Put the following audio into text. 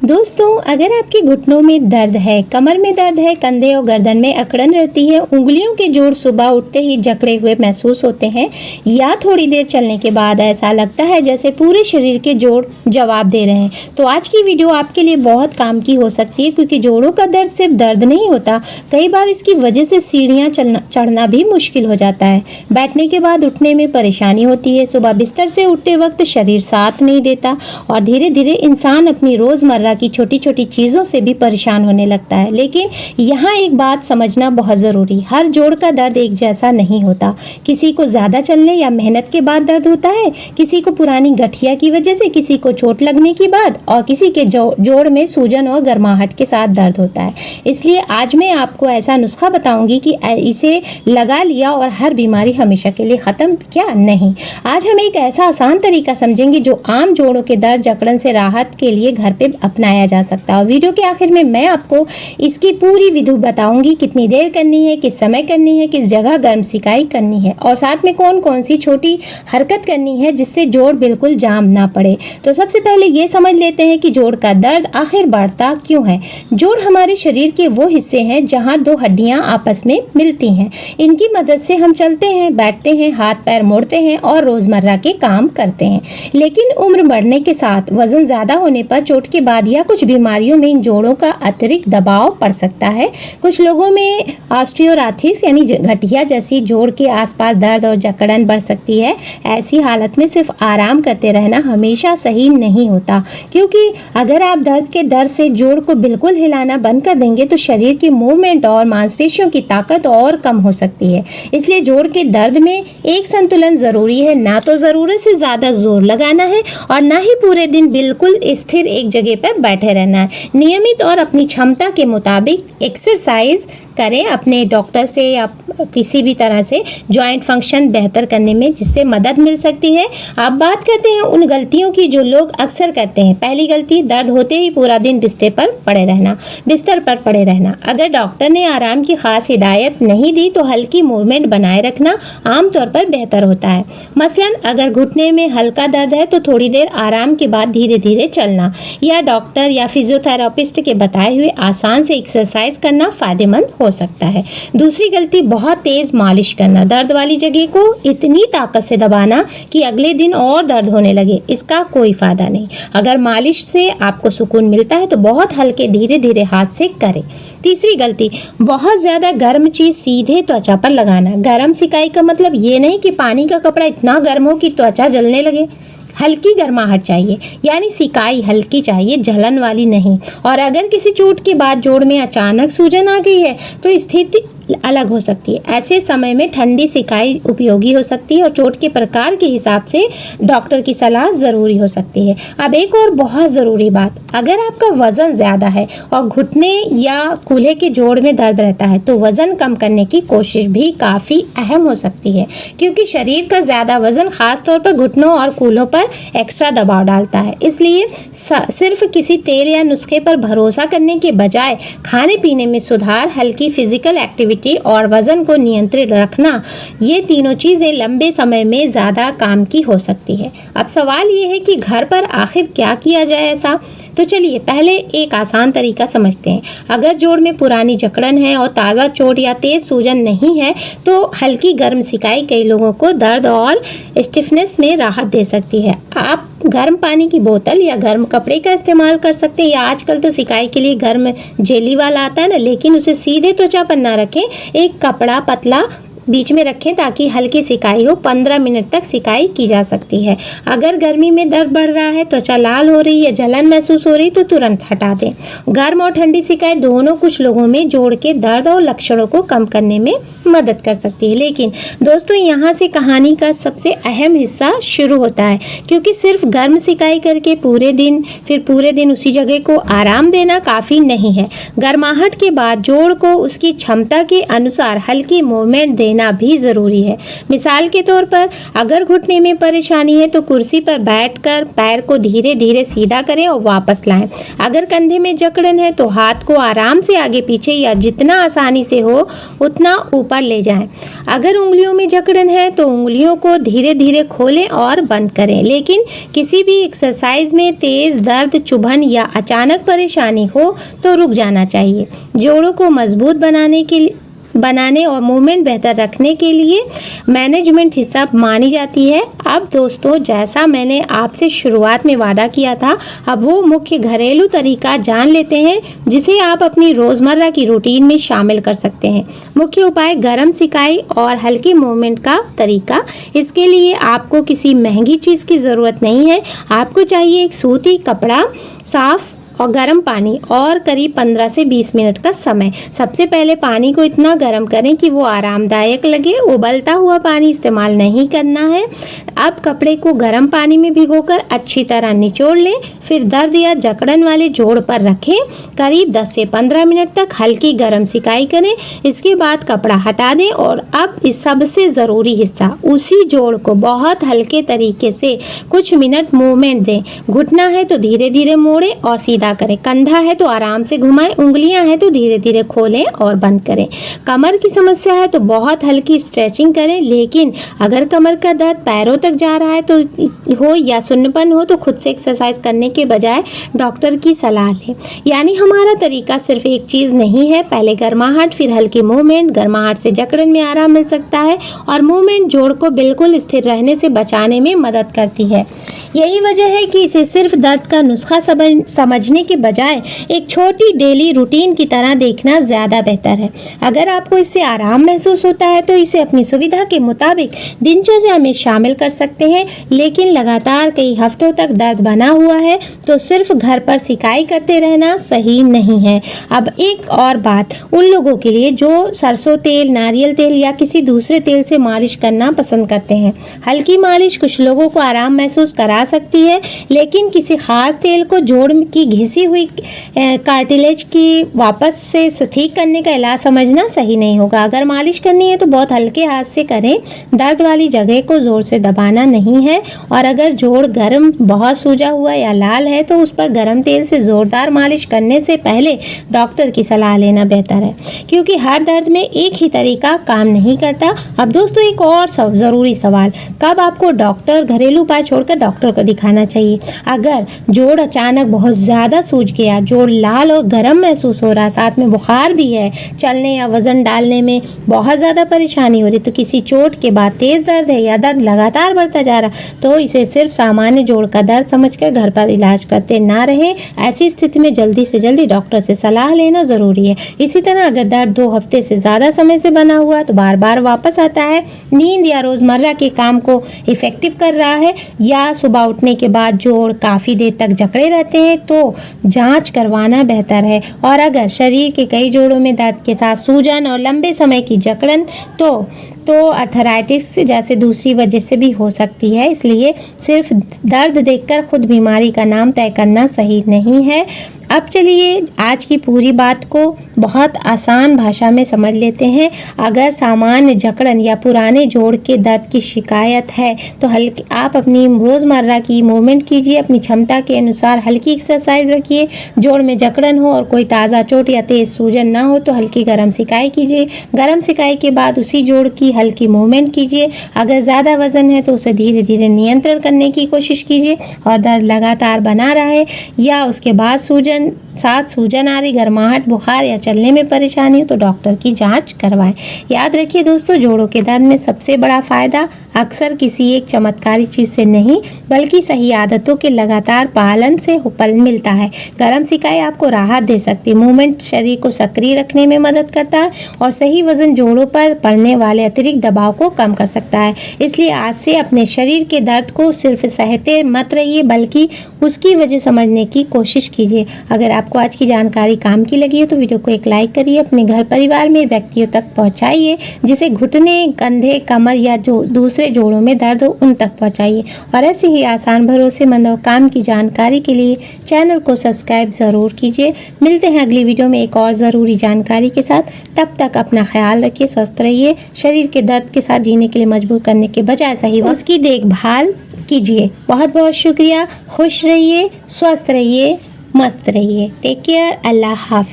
दोस्तों, अगर आपके घुटनों में दर्द है, कमर में दर्द है, कंधे और गर्दन में अकड़न रहती है, उंगलियों के जोड़ सुबह उठते ही जकड़े हुए महसूस होते हैं या थोड़ी देर चलने के बाद ऐसा लगता है जैसे पूरे शरीर के जोड़ जवाब दे रहे हैं, तो आज की वीडियो आपके लिए बहुत काम की हो सकती है। क्योंकि जोड़ों का दर्द सिर्फ दर्द नहीं होता, कई बार इसकी वजह से सीढ़ियाँ चढ़ना भी मुश्किल हो जाता है। बैठने के बाद उठने में परेशानी होती है, सुबह बिस्तर से उठते वक्त शरीर साथ नहीं देता और धीरे धीरे इंसान अपनी रोज़मर्रा की छोटी छोटी चीज़ों से भी परेशान होने लगता है। लेकिन यहाँ एक बात समझना बहुत ज़रूरी, हर जोड़ का दर्द एक जैसा नहीं होता। किसी को ज़्यादा चलने या मेहनत के बाद दर्द होता है, किसी को पुरानी गठिया की वजह से, किसी को चोट लगने के बाद और किसी के जोड़ में सूजन और गर्माहट के साथ दर्द होता है। इसलिए आज मैं आपको ऐसा नुस्खा बताऊंगी कि इसे लगा लिया और हर बीमारी हमेशा के लिए ख़त्म क्या नहीं। आज हम एक ऐसा आसान तरीका समझेंगे जो आम जोड़ों के दर्द जकड़न से राहत के लिए घर पे अपनाया जा सकता है। और वीडियो के आखिर में मैं आपको इसकी पूरी विधि बताऊंगी, कितनी देर करनी है, किस समय करनी है, किस जगह गर्म सिकाई करनी है और साथ में कौन कौन सी छोटी हरकत करनी है जिससे जोड़ बिल्कुल जाम ना पड़े। तो सबसे पहले ये समझ लेते हैं कि जोड़ का दर्द आखिर बढ़ता क्यों है। जोड़ हमारे शरीर के वो हिस्से हैं जहाँ दो हड्डियाँ आपस में मिलती हैं। इनकी मदद से हम चलते हैं, बैठते हैं, हाथ पैर मोड़ते हैं और रोज़मर्रा के काम करते हैं। लेकिन उम्र बढ़ने के साथ, वजन ज़्यादा होने पर, चोट के बाद या कुछ बीमारियों में इन जोड़ों का अतिरिक्त दबाव पड़ सकता है। कुछ लोगों में ऑस्टियोआर्थराइटिस यानी गठिया जैसी जोड़ के आसपास दर्द और जकड़न बढ़ सकती है। ऐसी हालत में सिर्फ आराम करते रहना हमेशा सही नहीं होता, क्योंकि अगर आप दर्द के डर से जोड़ को बिल्कुल हिलाना बंद कर देंगे तो शरीर की मूवमेंट और मांसपेशियों की ताकत और कम हो सकती है। इसलिए जोड़ के दर्द में एक संतुलन ज़रूरी है, ना तो ज़रूरत से ज़्यादा जोर लगाना है और ना ही पूरे दिन बिल्कुल स्थिर एक जगह पर बैठे रहना है। नियमित और अपनी क्षमता के मुताबिक एक्सरसाइज करें, अपने डॉक्टर से या किसी भी तरह से जॉइंट फंक्शन बेहतर करने में, जिससे मदद मिल सकती है। आप बात करते हैं उन गलतियों की जो लोग अक्सर करते हैं। पहली गलती, दर्द होते ही पूरा दिन बिस्तर पर पड़े रहना। अगर डॉक्टर ने आराम की खास हिदायत नहीं दी तो हल्की मूवमेंट बनाए रखना आमतौर पर बेहतर होता है। मसलन अगर घुटने में हल्का दर्द है तो थोड़ी देर आराम के बाद धीरे धीरे चलना या डॉक्टर या फिजियोथेरापिस्ट के बताए हुए आसान से एक्सरसाइज करना फायदेमंद हो सकता है। दूसरी गलती, बहुत तेज मालिश करना, दर्द वाली जगह को इतनी ताकत से दबाना कि अगले दिन और दर्द होने लगे, इसका कोई फायदा नहीं। अगर मालिश से आपको सुकून मिलता है तो बहुत हल्के धीरे धीरे हाथ से करें। तीसरी गलती, बहुत ज़्यादा गर्म चीज़ सीधे त्वचा पर लगाना। गर्म सिकाई का मतलब ये नहीं कि पानी का कपड़ा इतना गर्म हो कि त्वचा जलने लगे। हल्की गर्माहट चाहिए, यानी सिकाई हल्की चाहिए, जलन वाली नहीं। और अगर किसी चोट के बाद जोड़ में अचानक सूजन आ गई है तो स्थिति अलग हो सकती है। ऐसे समय में ठंडी सिकाई उपयोगी हो सकती है और चोट के प्रकार के हिसाब से डॉक्टर की सलाह ज़रूरी हो सकती है। अब एक और बहुत ज़रूरी बात, अगर आपका वज़न ज़्यादा है और घुटने या कूल्हे के जोड़ में दर्द रहता है तो वज़न कम करने की कोशिश भी काफ़ी अहम हो सकती है, क्योंकि शरीर का ज़्यादा वज़न ख़ास तौर पर घुटनों और कूल्हों पर एक्स्ट्रा दबाव डालता है। इसलिए सिर्फ किसी तेल या नुस्खे पर भरोसा करने के बजाय खाने पीने में सुधार, हल्की फिजिकल एक्टिविटी और वजन को नियंत्रित रखना, ये तीनों चीजें लंबे समय में ज्यादा काम की हो सकती है। अब सवाल ये है कि घर पर आखिर क्या किया जाए ऐसा। तो चलिए पहले एक आसान तरीका समझते हैं। अगर जोड़ में पुरानी जकड़न है और ताज़ा चोट या तेज सूजन नहीं है तो हल्की गर्म सिकाई कई लोगों को दर्द और स्टिफनेस में राहत दे सकती है। आप गर्म पानी की बोतल या गर्म कपड़े का इस्तेमाल कर सकते हैं, या आजकल तो सिकाई के लिए गर्म जेली वाला आता है ना, लेकिन उसे सीधे त्वचा पर ना रखें, एक कपड़ा पतला बीच में रखें ताकि हल्की सिकाई हो। 15 मिनट तक सिकाई की जा सकती है। अगर गर्मी में दर्द बढ़ रहा है, त्वचा लाल हो रही है, जलन महसूस हो रही तो तुरंत हटा दें। गर्म और ठंडी सिकाई दोनों कुछ लोगों में जोड़ के दर्द और लक्षणों को कम करने में मदद कर सकती है। लेकिन दोस्तों, यहाँ से कहानी का सबसे अहम हिस्सा शुरू होता है, क्योंकि सिर्फ गर्म सिकाई करके पूरे दिन उसी जगह को आराम देना काफ़ी नहीं है। गर्माहट के बाद जोड़ को उसकी क्षमता के अनुसार हल्की मूवमेंट देने लेना भी ज़रूरी है। मिसाल के तौर पर अगर घुटने में परेशानी है तो कुर्सी पर बैठकर पैर को धीरे धीरे सीधा करें और वापस लाएं। अगर कंधे में जकड़न है तो हाथ को आराम से आगे पीछे या जितना आसानी से हो उतना ऊपर ले जाएं। अगर उंगलियों में जकड़न है तो उंगलियों को धीरे धीरे खोलें और बंद करें। लेकिन किसी भी एक्सरसाइज में तेज दर्द, चुभन या अचानक परेशानी हो तो रुक जाना चाहिए। जोड़ों को मजबूत बनाने और मूवमेंट बेहतर रखने के लिए मैनेजमेंट हिस्सा मानी जाती है। अब दोस्तों, जैसा मैंने आपसे शुरुआत में वादा किया था, अब वो मुख्य घरेलू तरीका जान लेते हैं जिसे आप अपनी रोज़मर्रा की रूटीन में शामिल कर सकते हैं। मुख्य उपाय: गर्म सिकाई और हल्की मूवमेंट का तरीका। इसके लिए आपको किसी महंगी चीज़ की ज़रूरत नहीं है। आपको चाहिए एक सूती कपड़ा, साफ और गर्म पानी और करीब 15 से 20 मिनट का समय। सबसे पहले पानी को इतना गर्म करें कि वो आरामदायक लगे। उबलता हुआ पानी इस्तेमाल नहीं करना है। अब कपड़े को गर्म पानी में भिगोकर अच्छी तरह निचोड़ लें। फिर दर्द या जकड़न वाले जोड़ पर रखें। करीब 10 से 15 मिनट तक हल्की गर्म सिकाई करें। इसके बाद कपड़ा हटा दें और अब इस सबसे ज़रूरी हिस्सा, उसी जोड़ को बहुत हल्के तरीके से कुछ मिनट मूवमेंट दें। घुटना है तो धीरे धीरे मोड़ें और सीधा करें। कंधा है तो आराम से घुमाएं। उंगलियां हैं तो धीरे धीरे खोलें और बंद करें। कमर की समस्या है तो बहुत हल्की स्ट्रेचिंग करें। लेकिन अगर कमर का दर्द पैरों तक जा रहा है तो हो या सुन्नपन हो तो खुद से एक्सरसाइज करने के बजाय डॉक्टर की सलाह लें। यानी हमारा तरीका सिर्फ एक चीज़ नहीं है। पहले गर्माहट, फिर हल्की मूवमेंट। गर्माहट से जकड़न में आराम मिल सकता है और मूवमेंट जोड़ को बिल्कुल स्थिर रहने से बचाने में मदद करती है। यही वजह है कि इसे सिर्फ दर्द का नुस्खा समझने के बजाय एक छोटी डेली रूटीन की तरह देखना ज़्यादा बेहतर है। अगर आपको इससे आराम महसूस होता है तो इसे अपनी सुविधा के मुताबिक दिनचर्या में शामिल कर सकते हैं। लेकिन लगातार कई हफ्तों तक दर्द बना हुआ है तो सिर्फ घर पर सिकाई करते रहना सही नहीं है। अब एक और बात उन लोगों के लिए जो सरसों तेल, नारियल तेल या किसी दूसरे तेल से मालिश करना पसंद करते हैं। हल्की मालिश कुछ लोगों को आराम महसूस करा सकती है, लेकिन किसी खास तेल को जोड़ की घिसी हुई कार्टिलेज की वापस से ठीक करने का इलाज समझना सही नहीं होगा। अगर मालिश करनी है तो बहुत हल्के हाथ से करें। दर्द वाली जगह को जोर से दबाना नहीं है। और अगर जोड़ गर्म, बहुत सूजा हुआ या लाल है तो उस पर गर्म तेल से ज़ोरदार मालिश करने से पहले डॉक्टर की सलाह लेना बेहतर है, क्योंकि हर दर्द में एक ही तरीका काम नहीं करता। अब दोस्तों, एक और ज़रूरी सवाल: कब आपको घरेलू उपाय छोड़कर डॉक्टर को दिखाना चाहिए? अगर जोड़ अचानक बहुत ज़्यादा सूज गया, जोड़ लाल और गर्म महसूस हो रहा, साथ में बुखार भी है, चलने या वजन डालने में बहुत ज़्यादा परेशानी हो रही, तो किसी चोट के बाद तेज़ दर्द है या दर्द लगातार बढ़ता जा रहा, तो इसे सिर्फ सामान्य जोड़ का दर्द समझकर घर पर इलाज करते ना रहें। ऐसी स्थिति में जल्दी से जल्दी डॉक्टर से सलाह लेना ज़रूरी है। इसी तरह अगर दर्द 2 हफ्ते से ज़्यादा समय से बना हुआ तो बार बार वापस आता है, नींद या रोज़मर्रा के काम को इफ़ेक्टिव कर रहा है, या सुबह उठने के बाद जोड़ काफ़ी देर तक जकड़े रहते हैं, तो जांच करवाना बेहतर है। और अगर शरीर के कई जोड़ों में दर्द के साथ सूजन और लंबे समय की जकड़न तो अर्थराइटिस जैसे दूसरी वजह से भी हो सकती है। इसलिए सिर्फ दर्द देखकर खुद बीमारी का नाम तय करना सही नहीं है। अब चलिए आज की पूरी बात को बहुत आसान भाषा में समझ लेते हैं। अगर सामान्य जकड़न या पुराने जोड़ के दर्द की शिकायत है तो आप अपनी रोज़मर्रा की मूवमेंट कीजिए। अपनी क्षमता के अनुसार हल्की एक्सरसाइज रखिए। जोड़ में जकड़न हो और कोई ताज़ा चोट या तेज़ सूजन ना हो तो हल्की गर्म सिकाई कीजिए। गर्म सिकाई के बाद उसी जोड़ की हल्की मूवमेंट कीजिए। अगर ज़्यादा वज़न है तो उसे धीरे धीरे नियंत्रण करने की कोशिश कीजिए। और दर्द लगातार बना रहे या उसके बाद सूजन आ रही, गर्माहट, बुखार या चलने में परेशानी हो तो डॉक्टर की जांच करवाएं। याद रखिए दोस्तों, जोड़ों के दर्द में सबसे बड़ा फ़ायदा अक्सर किसी एक चमत्कारी चीज़ से नहीं बल्कि सही आदतों के लगातार पालन से मिलता है। गर्म सिकाई आपको राहत दे सकती है, मूवमेंट शरीर को सक्रिय रखने में मदद करता है और सही वजन जोड़ों पर पड़ने वाले अतिरिक्त दबाव को कम कर सकता है। इसलिए आज से अपने शरीर के दर्द को सिर्फ सहते मत रहिए बल्कि उसकी वजह समझने की कोशिश कीजिए। अगर आप आपको आज की जानकारी काम की लगी है तो वीडियो को एक लाइक करिए, अपने घर परिवार में व्यक्तियों तक पहुंचाइए, जिसे घुटने, कंधे, कमर या जो दूसरे जोड़ों में दर्द हो उन तक पहुंचाइए। और ऐसे ही आसान, भरोसेमंद और काम की जानकारी के लिए चैनल को सब्सक्राइब ज़रूर कीजिए। मिलते हैं अगली वीडियो में एक और ज़रूरी जानकारी के साथ। तब तक अपना ख्याल रखिए, स्वस्थ रहिए। शरीर के दर्द के साथ जीने के लिए मजबूर करने के बजाय सही उसकी देखभाल कीजिए। बहुत बहुत शुक्रिया। खुश रहिए, स्वस्थ रहिए, मस्त रहिए। Take care. अल्लाह हाफ़िज़।